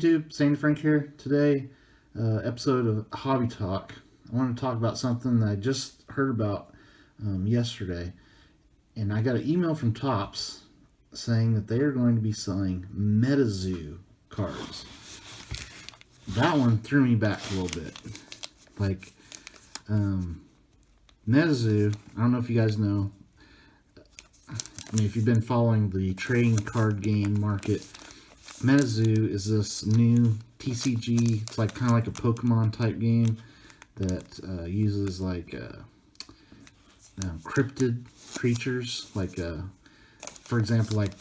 YouTube? Sandy Frank here. Today, episode of Hobby Talk. I want to talk about something that I just heard about yesterday. And I got an email from Topps saying that they are going to be selling MetaZoo cards. That one threw me back a little bit. Like, MetaZoo, I don't know if you guys know. I mean, if you've been following the trading card game market, MetaZoo is this new TCG. It's like kind of like a Pokemon type game that uses like cryptid creatures, like for example, like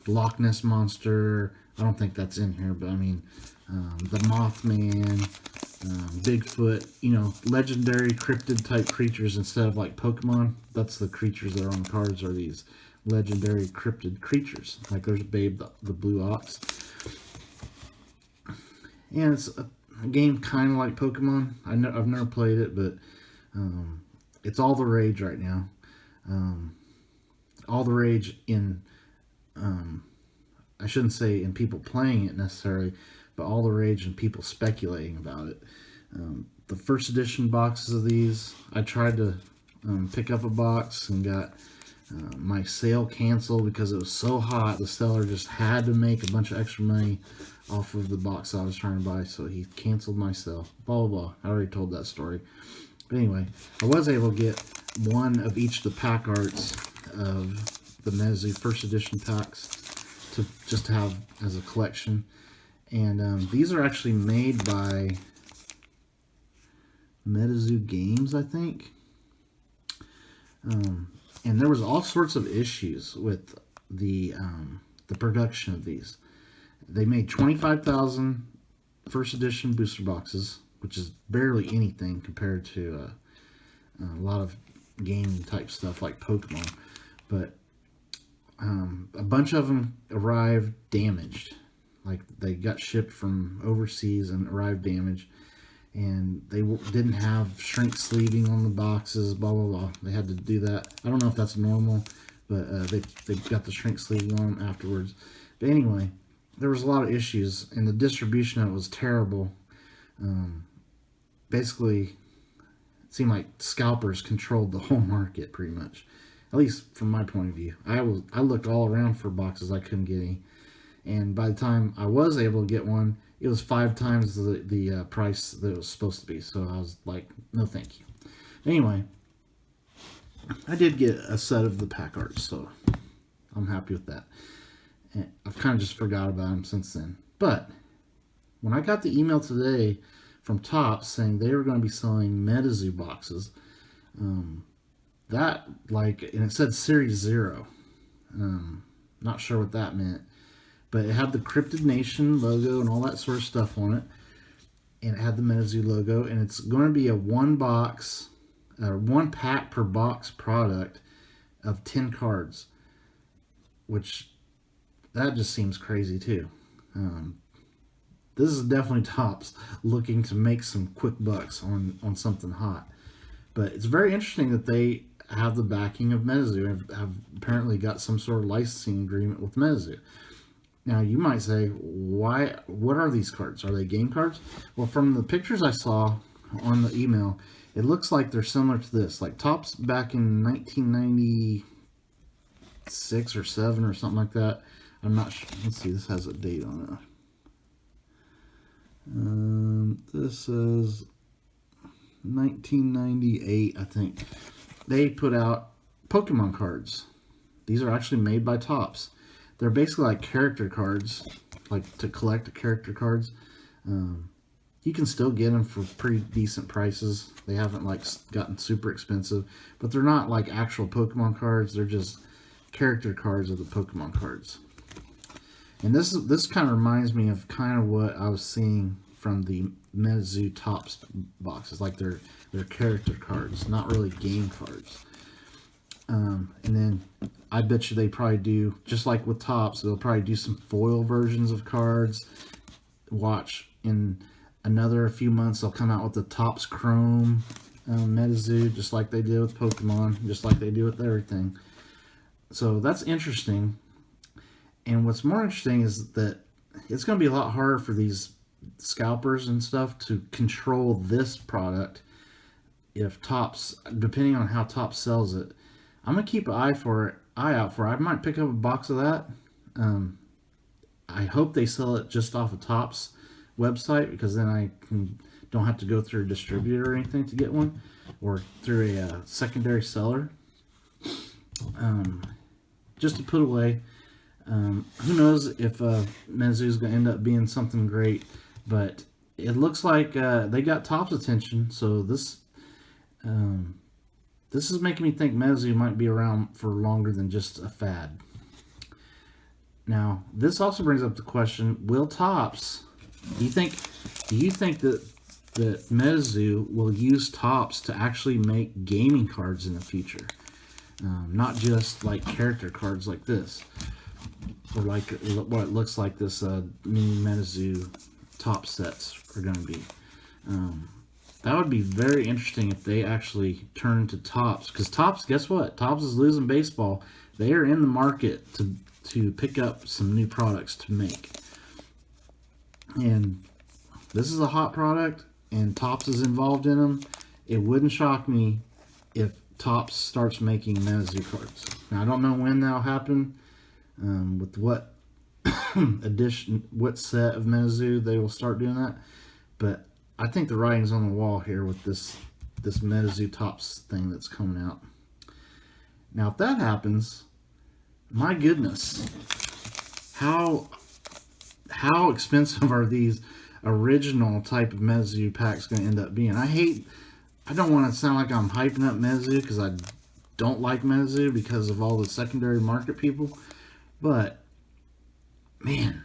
Loch Ness Monster. I don't think that's in here, but I mean the Mothman, Bigfoot. You know, legendary cryptid type creatures instead of like Pokemon. That's the creatures that are on the cards, are these legendary cryptid creatures. Like there's Babe the Blue Ox. And it's a game kind of like Pokemon. I've never played it, but it's all the rage right now. All the rage in, I shouldn't say in people playing it necessarily, but all the rage in people speculating about it. The first edition boxes of these, I tried to pick up a box and got my sale canceled because it was so hot. The seller just had to make a bunch of extra money off of the box I was trying to buy, so he canceled my sale. Blah, blah, blah. I already told that story. But anyway, I was able to get one of each of the pack arts of the MetaZoo first edition packs to just have as a collection. And these are actually made by MetaZoo Games, I think. And there was all sorts of issues with the production of these. They made 25,000 first edition booster boxes, which is barely anything compared to a lot of gaming type stuff like Pokemon. But a bunch of them arrived damaged. Like they got shipped from overseas and arrived damaged. And they didn't have shrink sleeving on the boxes, blah, blah, blah. They had to do that. I don't know if that's normal, but they got the shrink sleeving on them afterwards. But anyway, there was a lot of issues, and the distribution of it was terrible. Basically, it seemed like scalpers controlled the whole market pretty much, at least from my point of view. I looked all around for boxes. I couldn't get any. And by the time I was able to get one, it was 5 times the price that it was supposed to be. So I was like, no thank you. Anyway, I did get a set of the pack arts, so I'm happy with that. And I've kind of just forgot about them since then. But when I got the email today from Topps saying they were going to be selling MetaZoo boxes, that, like, and it said Series 0. Not sure what that meant. But it had the Cryptid Nation logo and all that sort of stuff on it. And it had the MetaZoo logo. And it's going to be a one pack per box product of 10 cards. Which, that just seems crazy too. This is definitely Topps looking to make some quick bucks on something hot. But it's very interesting that they have the backing of MetaZoo and have apparently got some sort of licensing agreement with MetaZoo. Now, you might say, why? What are these cards? Are they game cards? Well, from the pictures I saw on the email, it looks like they're similar to this. Like Topps back in 1996 or 7 or something like that. I'm not sure. Let's see, this has a date on it. This is 1998, I think. They put out Pokemon cards. These are actually made by Topps. They're basically like character cards, like to collect character cards. You can still get them for pretty decent prices. They haven't like gotten super expensive, but they're not like actual Pokemon cards. They're just character cards of the Pokemon cards. And this kind of reminds me of kind of what I was seeing from the MetaZoo Topps boxes, like they're character cards, not really game cards. And then I bet you they probably do, just like with Topps, they'll probably do some foil versions of cards. Watch, in another few months, they'll come out with the Topps Chrome MetaZoo, just like they did with Pokemon, just like they do with everything. So that's interesting. And what's more interesting is that it's going to be a lot harder for these scalpers and stuff to control this product if Topps, depending on how Topps sells it. I'm gonna keep an eye out for it. I might pick up a box of that. I hope they sell it just off of Topps website, because then don't have to go through a distributor or anything to get one, or through a secondary seller. Just to put away. Who knows if Mezu is going to end up being something great, but it looks like they got Topps' attention, so this is making me think Mezu might be around for longer than just a fad. Now, this also brings up the question: will Topps? Do you think that Mezu will use Topps to actually make gaming cards in the future, not just like character cards like this, or like what it looks like this new Mezu Topps sets are going to be? That would be very interesting if they actually turn to Topps, because Topps, guess what? Topps is losing baseball. They are in the market to pick up some new products to make. And this is a hot product, and Topps is involved in them. It wouldn't shock me if Topps starts making Mezu cards. Now, I don't know when that'll happen, with what what set of Mezu they will start doing that. But I think the writing's on the wall here with this Mezu Topps thing that's coming out. Now, if that happens, my goodness, how expensive are these original type of Mezu packs going to end up being? I don't want to sound like I'm hyping up Mezu, because I don't like Mezu because of all the secondary market people, but man,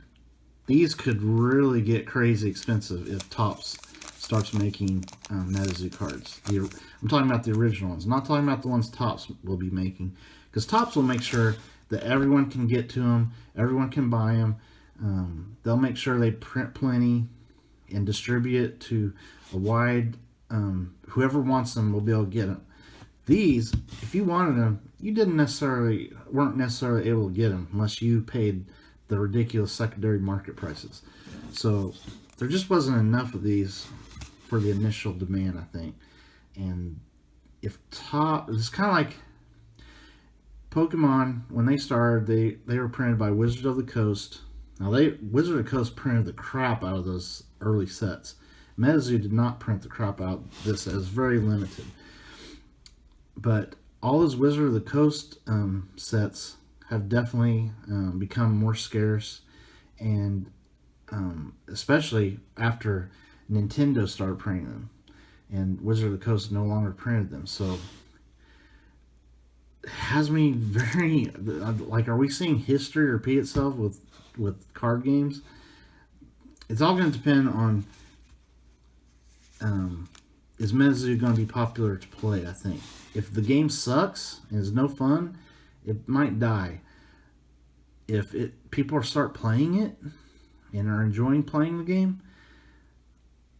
these could really get crazy expensive if Topps starts making Mezu cards. I'm talking about the original ones, not talking about the ones Topps will be making, because Topps will make sure that everyone can get to them, everyone can buy them. They'll make sure they print plenty and distribute it to a wide, whoever wants them will be able to get them. These, if you wanted them, you weren't necessarily able to get them unless you paid the ridiculous secondary market prices. So there just wasn't enough of these for the initial demand, I think. And it's kind of like Pokemon, when they started, they were printed by Wizard of the Coast. Now, Wizard of the Coast printed the crap out of those early sets. Mezu did not print the crap out of this. It was very limited. But all those Wizard of the Coast sets have definitely become more scarce, and especially after Nintendo started printing them, and Wizard of the Coast no longer printed them. So it has me very, like, are we seeing history repeat itself with card games? It's all going to depend on, is Mezu going to be popular to play, I think. If the game sucks and is no fun, it might die. If people start playing it and are enjoying playing the game,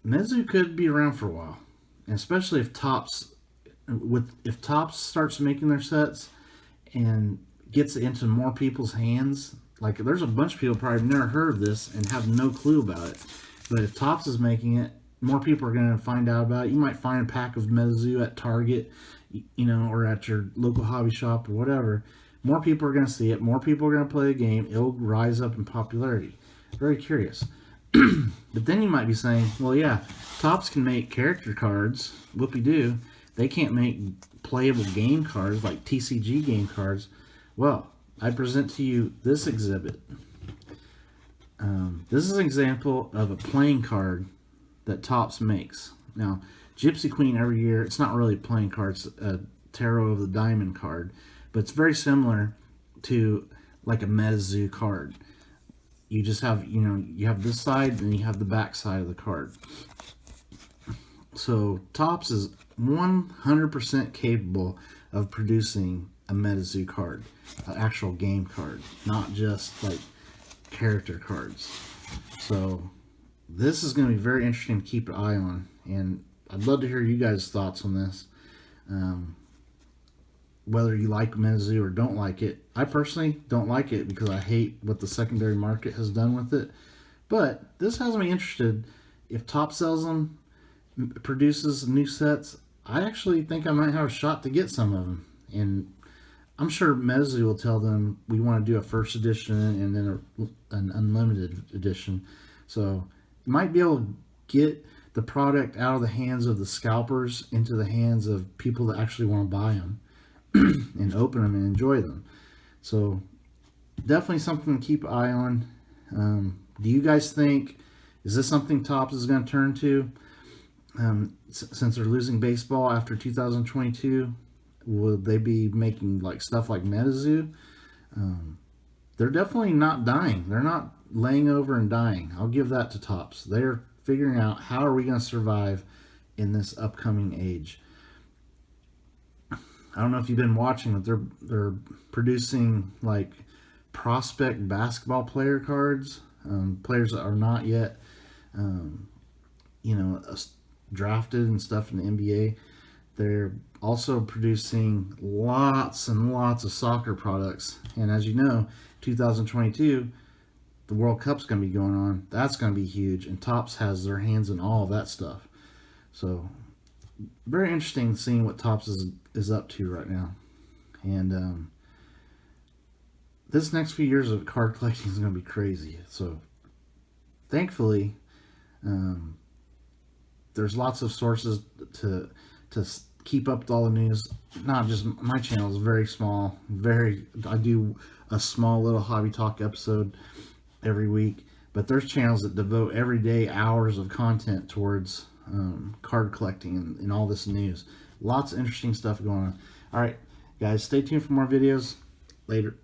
Mezu could be around for a while. And especially if Topps starts making their sets and gets into more people's hands. Like, there's a bunch of people probably never heard of this and have no clue about it. But if Topps is making it, more people are going to find out about it. You might find a pack of Mezu at Target, or at your local hobby shop or whatever. More people are going to see it. More people are going to play the game. It'll rise up in popularity. Very curious. But then you might be saying, well, yeah, Topps can make character cards. Whoopie-doo. They can't make playable game cards like TCG game cards. Well, I present to you this exhibit. This is an example of a playing card that Topps makes. Now, Gypsy Queen every year, it's not really a playing card, it's a Tarot of the Diamond card, but it's very similar to like a Mezu card. You just have, you have this side and you have the back side of the card. So Topps is 100% capable of producing a Mezu card, an actual game card, not just like character cards. So this is going to be very interesting to keep an eye on, and I'd love to hear you guys' thoughts on this. Whether you like Mezu or don't like it. I personally don't like it because I hate what the secondary market has done with it. But this has me interested. If Top sells them, produces new sets, I actually think I might have a shot to get some of them. And I'm sure Mezzu will tell them we want to do a first edition and then an unlimited edition. So you might be able to get the product out of the hands of the scalpers into the hands of people that actually want to buy them and open them and enjoy them. So definitely something to keep an eye on. Do you guys think, is this something Topps is going to turn to? Since they're losing baseball after 2022, will they be making like stuff like MetaZoo? They're definitely not dying. They're not laying over and dying. I'll give that to Topps. They're figuring out how are we going to survive in this upcoming age. I don't know if you've been watching, but they're producing like prospect basketball player cards, players that are not yet, drafted and stuff in the NBA. They're also producing lots and lots of soccer products. And as you know, 2022, the World Cup's going to be going on. That's going to be huge. And Topps has their hands in all of that stuff. So very interesting seeing what Topps is up to right now. And this next few years of card collecting is going to be crazy. So thankfully, there's lots of sources to keep up with all the news. Not just my channel is very small. I do a small little hobby talk episode every week, but there's channels that devote every day hours of content towards card collecting and all this news. Lots of interesting stuff going on. All right, guys, stay tuned for more videos. Later.